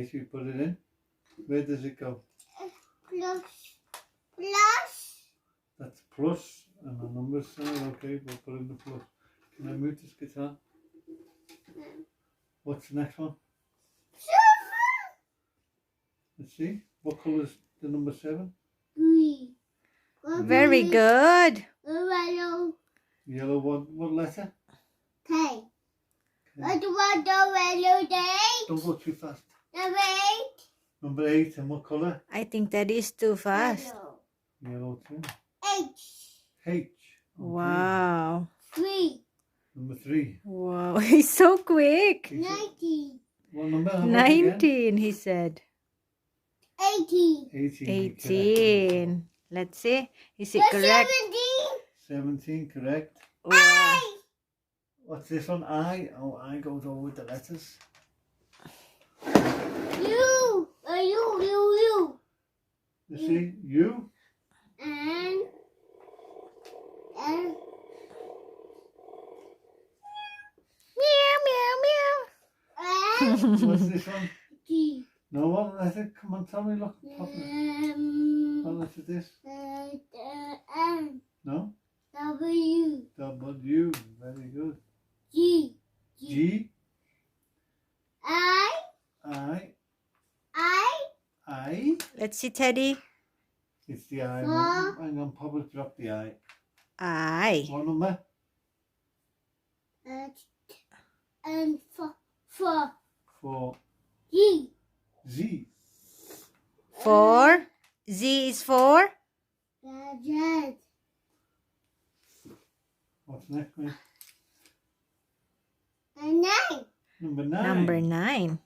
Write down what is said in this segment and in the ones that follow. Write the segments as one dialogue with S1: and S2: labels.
S1: Okay, so you put it in. Where does it go?
S2: Plus.
S1: That's plus, and the numbers are okay, we'll put in the plus. Can I move this guitar? What's the next one? Let's see. What colour is the number 7?
S2: Green.
S3: Very good.
S2: Yellow.
S1: Yellow, what letter?
S2: K.
S1: Okay.
S2: What about the yellow day?
S1: Don't go too fast.
S2: Number 8.
S1: Number 8, and what colour?
S3: I think that is too fast.
S2: Yellow.
S1: Yellow too.
S2: H.
S1: H. Okay.
S3: Wow.
S2: 3.
S1: Number 3.
S3: Wow. He's so quick.
S2: 90.
S1: What number? How much again?
S3: 19, he said.
S2: 80.
S1: 18.
S3: 18. Let's see. Is it
S2: What's
S3: correct?
S1: 17, correct.
S3: Wow.
S1: What's this one? I? Oh, I goes over with the letters.
S2: You. You.
S1: You see? U.
S2: And.
S3: Meow, meow, meow.
S1: What's this one?
S2: G.
S1: No, what letter? Come on, tell me, look. What letter is this?
S2: N.
S1: No?
S2: W.
S1: W. Very good.
S2: G.
S1: G.
S2: I.
S1: I.
S3: Let's see, Teddy.
S1: It's the I.
S2: Four.
S1: Hang on, Papa, drop the I.
S3: I.
S1: What number?
S2: And 4.
S1: 4.
S2: G.
S1: Z.
S3: 4. Z is 4.
S2: Gadget.
S1: What's next, mate?
S2: And 9.
S1: Number 9.
S3: Number 9.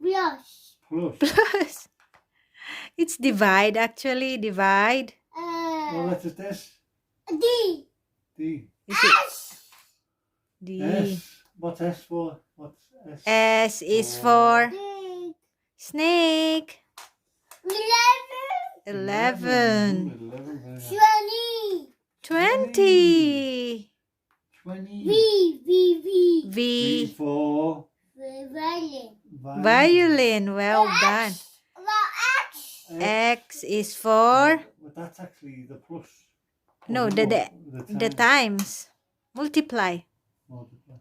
S2: Plus.
S1: Plus.
S3: Plus. It's divide, actually. Divide.
S1: What letter is this?
S2: D.
S1: D.
S3: Is it
S2: S.
S3: D?
S1: S. What's S for? What's S?
S3: S is for
S2: D.
S3: snake. 11.
S1: 11.
S2: 20.
S3: 20.
S1: 20.
S2: V.
S3: V.
S1: for
S2: Violin.
S3: Violin. Well done.
S2: X.
S3: X is for
S1: Well, that's actually the plus.
S3: no, the times. Multiply.
S1: Multiply.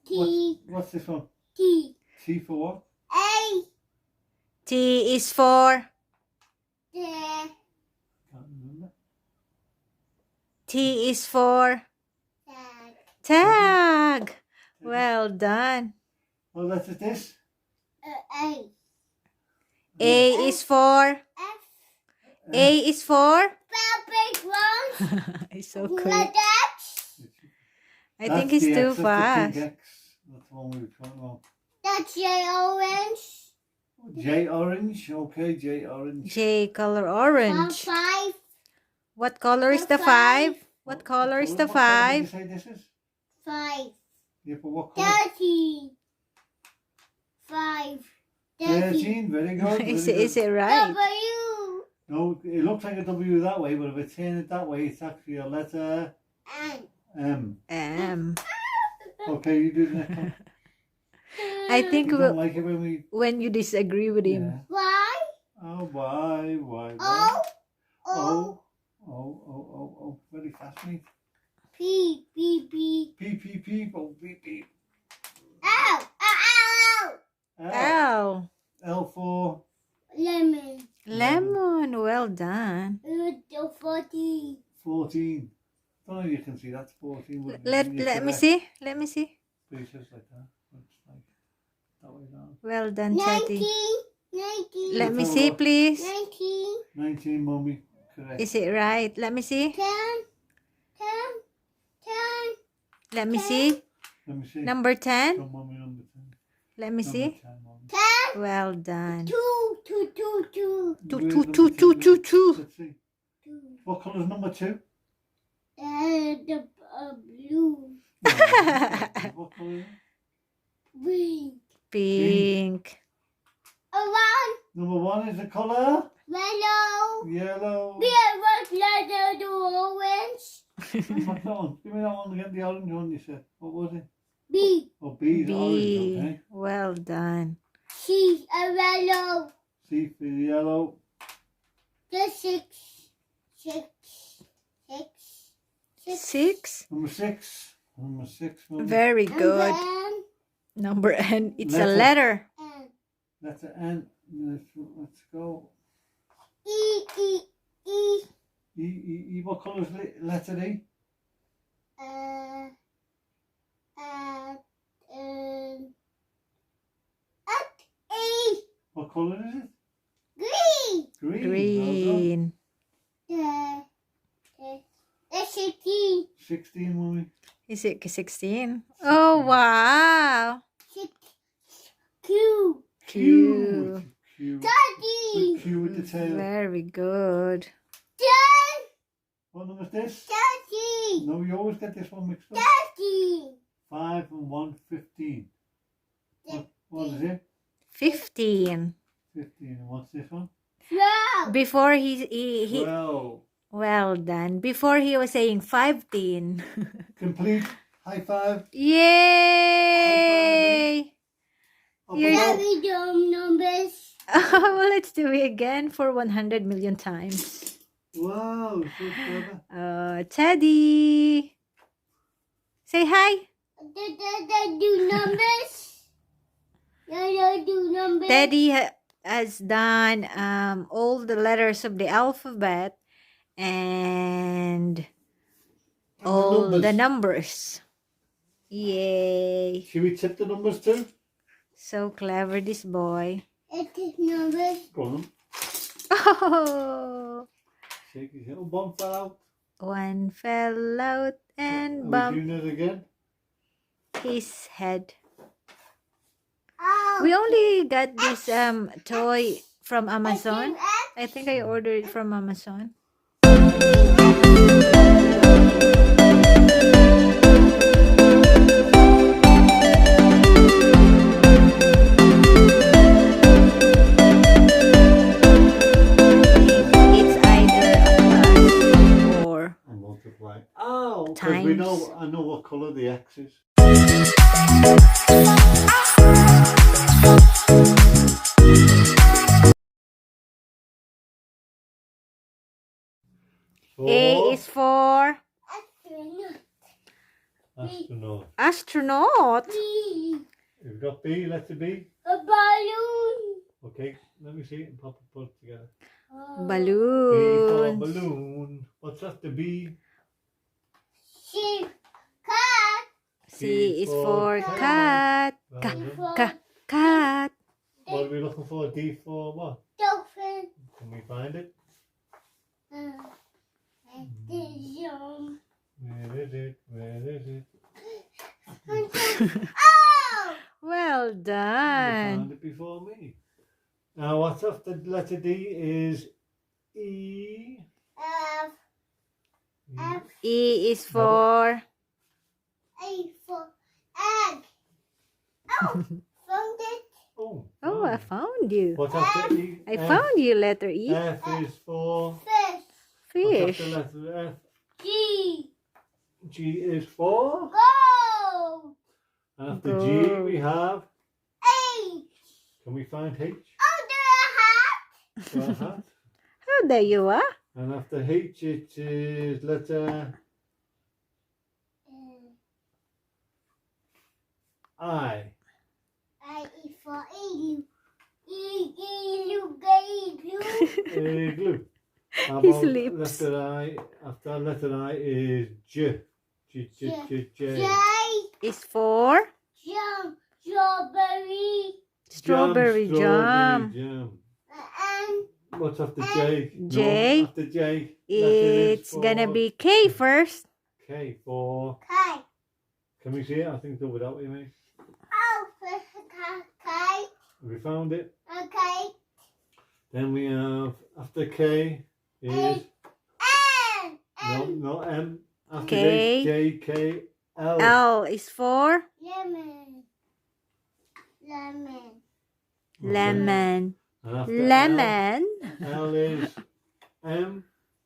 S2: T.
S1: What's this one?
S2: T.
S1: T for what?
S2: A.
S3: T is for
S2: D.
S1: Can't remember.
S3: T is for
S2: Tag.
S3: tag. Well done.
S1: What letter is this?
S2: A.
S3: A is for
S2: F.
S3: A is for
S2: Big one.
S3: He's so
S2: Like
S3: quick.
S2: that.
S3: I think he's too
S1: That's
S3: fast.
S1: the big X. That's the one we were talking about.
S2: That's your orange.
S1: J orange. Okay, J orange.
S3: J color orange.
S2: 5.
S3: What color is the
S2: The
S3: 5?
S2: five.
S3: What color is the
S1: What colour did you
S3: 5?
S1: say this is?
S2: 5.
S1: Yeah, but what colour?
S2: 30. 5.
S1: 13. Very good.
S3: Is
S1: very
S3: it
S1: good.
S3: right?
S2: W.
S1: No, it looks like a W that way, but if I turn it that way, it's actually a letter
S2: N.
S1: M.
S3: M.
S1: Okay, you do the next one.
S3: I think
S1: You don't like it when we...
S3: when you disagree with him.
S1: Yeah.
S2: Y.
S1: Oh, why?
S2: O.
S1: Oh. Oh. Very fast, mate.
S2: P.
S1: P. Oh, P.
S2: L.
S3: Ow.
S1: L for...
S2: Lemon.
S3: Lemon. Well done.
S2: 40.
S1: 14. I don't know if you can see that's 14. wouldn't it?
S3: Let
S1: When you
S3: me
S1: correct
S3: see. Let me see.
S1: Spaces like that. Looks like that way down.
S3: Well done,
S2: 19.
S3: Teddy.
S2: 19.
S3: Let me
S1: Let's have a
S3: see,
S1: look.
S3: please.
S2: 19.
S1: 19, mommy. Correct.
S3: Is it right? Let me see.
S2: 10.
S3: Let me see.
S1: Let me see.
S3: Number 10.
S1: Show mommy number 10.
S3: Let me
S1: Number
S3: see.
S1: 10, mommy.
S2: 10.
S3: Well done.
S2: 2.
S1: Where's
S3: Two.
S1: number 2? Let's see.
S2: 2.
S1: What colour's number 2?
S2: The blue.
S1: What colour is it?
S2: Green.
S3: Pink.
S2: One.
S1: Number 1 is the colour?
S2: Yellow.
S1: Yellow.
S2: We have one letter to orange.
S1: What's that one? Give me that one again, the orange one you said. What was it?
S2: B.
S1: Oh, B is orange,
S3: B.
S1: okay.
S3: Well done.
S2: C. A yellow.
S1: C for yellow.
S2: The 6. 6. 6. 6.
S3: 6.
S1: Number 6. Number 6. Mummy.
S3: Very good.
S2: And
S3: Number N. It's a
S1: Letter.
S3: letter.
S2: then
S1: Letter N. Let's go.
S2: E. E. E.
S1: E. What colour is letter E?
S2: And E.
S1: What colour is it?
S2: Green.
S1: Green.
S3: Green.
S2: The 16.
S1: 16, Mummy.
S3: Is it 16? Oh, wow.
S2: 6. Q.
S3: Q.
S1: Q.
S2: Daddy.
S1: Q with the tail.
S3: Very good.
S2: 10.
S1: What number is this?
S2: Daddy.
S1: No, you always get this one mixed up.
S2: Daddy.
S1: 5 and 1, 15. What is it?
S3: 15.
S1: 15. And what's this one?
S2: 12.
S3: Before he
S1: 12.
S3: well done. Before he was saying 15.
S1: Complete. High five.
S3: Yay!
S1: Up
S3: You're-
S1: above.
S2: Daddy, dumb numbers.
S3: Well, let's do it again for 100 million times.
S1: Wow, so clever.
S3: Teddy. Say hi.
S2: Do numbers. Do numbers.
S3: Teddy has done all the letters of the alphabet and all the numbers. Yay.
S1: Should we tip the numbers too?
S3: So clever, this boy.
S2: It is numbers.
S1: Go on.
S3: Oh,
S1: Shake his head. Oh, one fell out.
S3: one fell out and
S1: Are we
S3: bumped
S1: doing it again?
S3: his head.
S2: Oh.
S3: We only got this toy from Amazon. I think I ordered it from Amazon. It's either a plus or
S1: And multiply. Oh, because we know. I know what colour the X is.
S3: A is for
S1: Astronaut.
S3: astronaut.
S2: B.
S1: We've got B, letter B.
S2: A balloon.
S1: Okay, let me see it and put it together.
S2: Oh.
S1: B for
S3: Balloon.
S1: balloon. What's after B?
S2: C. Cat.
S3: C is for cat.
S1: Well done.
S3: Cat.
S1: What are we looking for? D for what?
S2: Dolphin.
S1: Can we find it?
S2: Yum.
S1: Where is it? Where is it?
S2: Oh.
S3: Well
S1: You
S3: done.
S1: found it before me. Now, what's after letter D is E.
S2: F. F.
S3: E is for
S2: A for egg. Oh. Found it.
S1: Oh,
S3: oh, I found you.
S1: What's after E?
S3: I
S1: F.
S3: found you, letter E.
S1: F is for.
S2: Fish.
S3: Fish.
S1: What's after letter F?
S2: G.
S1: G is for.
S2: Gold.
S1: And after G
S3: Gold.
S1: we have.
S2: H.
S1: Can we find H?
S2: Oh, the hat.
S1: For a hat.
S3: Oh, there you are.
S1: And after H it is letter I.
S2: I is for igloo. Igloo.
S1: Glue. How
S3: His
S1: about
S3: lips.
S1: Letter I. After letter I is J. J.
S2: J.
S3: Is for
S2: Jam. Strawberry.
S3: strawberry jam.
S2: And
S1: What's after J?
S3: J.
S1: No, after J.
S3: It's gonna be K first.
S1: K for.
S2: kite.
S1: Can we see it? I think it's over that way, mate.
S2: Oh, kite.
S1: We found it.
S2: Okay.
S1: Then we have after K is
S2: N.
S1: no M. After
S3: K.
S1: J K L.
S3: L is for
S2: Lemon. Lemon.
S3: lemon.
S1: And after
S3: Lemon.
S1: L is M.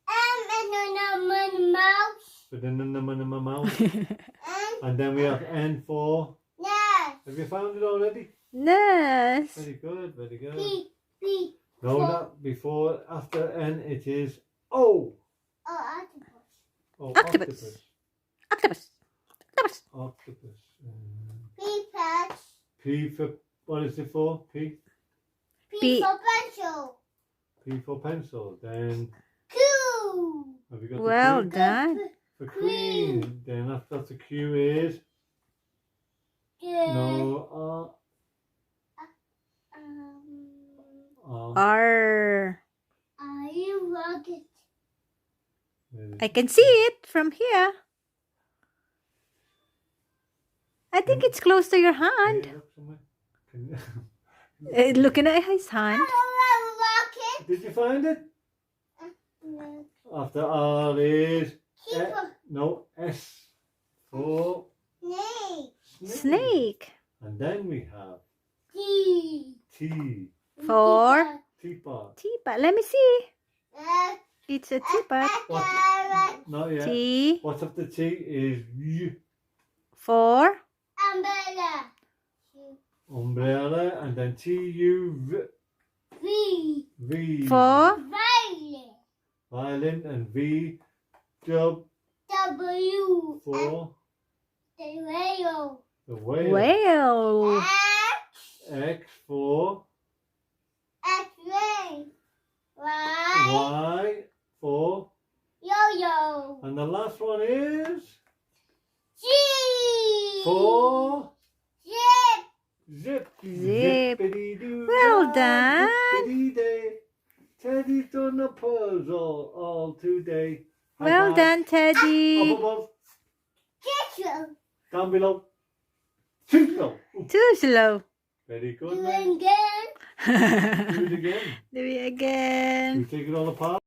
S2: And a mouse.
S1: Put in the number in my mouth.
S2: And
S1: And then we have N for.
S2: yes.
S1: Have you found it already?
S3: Nurse.
S1: Very good, very good.
S2: P.
S1: No, not before. After N, it is O.
S2: Oh, octopus.
S1: Oh,
S3: Octopus. Octopus. Octopus.
S1: Octopus.
S2: P patch.
S1: P for, what is it for? P?
S2: P for pencil.
S1: P for pencil. Then,
S2: Q.
S1: have you got
S3: Well
S1: the Q?
S3: done.
S1: For queen. Then after the Q is, no,
S3: R.
S2: Are you rocket?
S3: I can see it from here. I think it's close to your hand.
S1: Yeah, look somewhere. Can you-
S3: Looking at his hand.
S2: Rocket.
S1: Did you find it?
S2: No.
S1: After R is,
S2: Q for
S1: no, S for
S2: snake.
S3: Snake.
S1: And then we have
S2: T.
S1: T.
S3: For
S1: Teapot.
S3: teapot. Let me see. It's a teapot.
S2: Carrot.
S1: Not yet.
S3: T
S1: What's after T is U.
S3: for
S2: Umbrella.
S1: Umbrella. And then T-U-V.
S2: V.
S1: V.
S3: for
S2: Violet.
S1: Violin. And V. Dub
S2: W.
S1: for
S2: The whale.
S1: the whale.
S3: whale.
S2: X.
S1: X for
S2: X-ray. Y.
S1: Y for.
S2: Yo-yo.
S1: And the last one is
S2: G.
S1: for
S2: Zip.
S1: zip.
S3: Zip.
S1: Zippity-doo.
S3: Well done.
S1: Zippity-day. Teddie's done the puzzle all today. High
S3: Well
S1: five.
S3: done, Teddy.
S1: Up above,
S2: Ketchup.
S1: down below. Too slow. Ooh,
S3: Too slow.
S1: very good,
S2: Do
S1: mate.
S2: it again.
S1: Do it again.
S3: Do it again.
S1: We take it all apart.